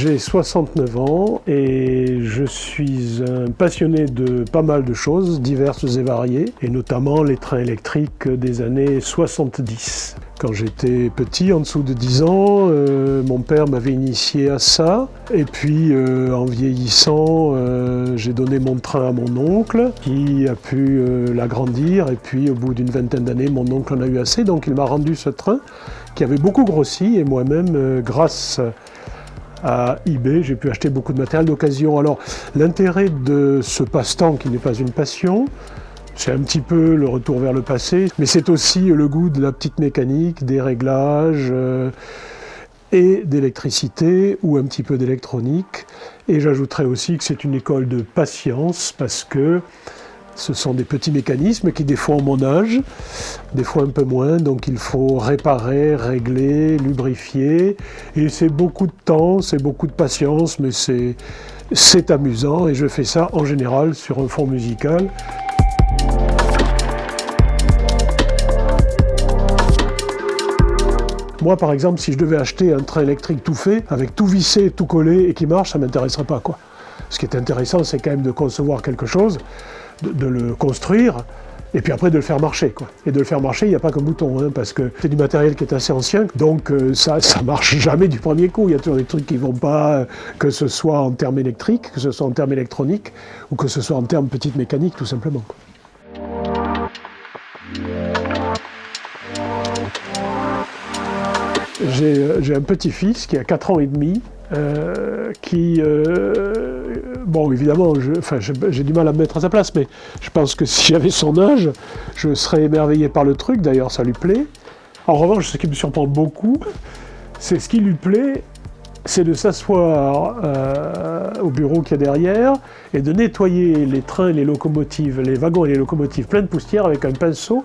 J'ai 69 ans et je suis un passionné de pas mal de choses diverses et variées, et notamment les trains électriques des années 70. Quand j'étais petit, en dessous de 10 ans, mon père m'avait initié à ça, et puis en vieillissant, j'ai donné mon train à mon oncle, qui a pu l'agrandir, et puis au bout d'une vingtaine d'années, mon oncle en a eu assez, donc il m'a rendu ce train, qui avait beaucoup grossi, et moi-même, grâce à eBay, j'ai pu acheter beaucoup de matériel d'occasion. Alors, l'intérêt de ce passe-temps, qui n'est pas une passion, c'est un petit peu le retour vers le passé, mais c'est aussi le goût de la petite mécanique, des réglages et d'électricité, ou un petit peu d'électronique. Et j'ajouterais aussi que c'est une école de patience, parce que ce sont des petits mécanismes qui des fois ont mon âge, des fois un peu moins, donc il faut réparer, régler, lubrifier, et c'est beaucoup de temps, c'est beaucoup de patience, mais c'est amusant, et je fais ça en général sur un fond musical. Moi, par exemple, si je devais acheter un train électrique tout fait, avec tout vissé, tout collé et qui marche, ça ne m'intéresserait pas, quoi. Ce qui est intéressant, c'est quand même de concevoir quelque chose, de le construire, et puis après de le faire marcher, quoi. Et de le faire marcher, il n'y a pas qu'un bouton, hein, parce que c'est du matériel qui est assez ancien, donc ça marche jamais du premier coup. Il y a toujours des trucs qui ne vont pas, que ce soit en termes électriques, que ce soit en termes électroniques, ou que ce soit en termes petite mécanique, tout simplement, quoi. J'ai un petit-fils qui a 4 ans et demi, bon, évidemment, j'ai du mal à me mettre à sa place, mais je pense que si j'avais son âge, je serais émerveillé par le truc, d'ailleurs ça lui plaît. En revanche, ce qui me surprend beaucoup, c'est ce qui lui plaît, c'est de s'asseoir au bureau qu'il y a derrière et de nettoyer les trains et les locomotives, les wagons et les locomotives pleins de poussière avec un pinceau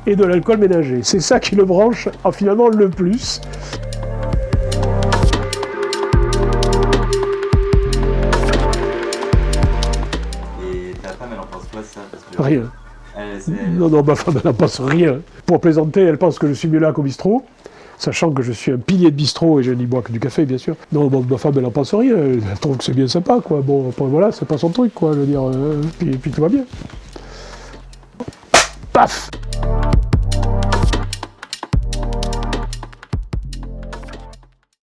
et de l'alcool ménager. C'est ça qui le branche, finalement, le plus. Et ta femme, elle en pense quoi de ça? Parce que Rien. Non, ma femme, elle n'en pense rien. Pour plaisanter, elle pense que je suis mieux là qu'au bistrot, sachant que je suis un pilier de bistrot et je n'y bois que du café, bien sûr. Non, bon, ma femme, elle n'en pense rien. Elle trouve que c'est bien sympa, quoi. Bon, après, voilà, c'est pas son truc, quoi. Je veux dire, puis tout va bien. Paf!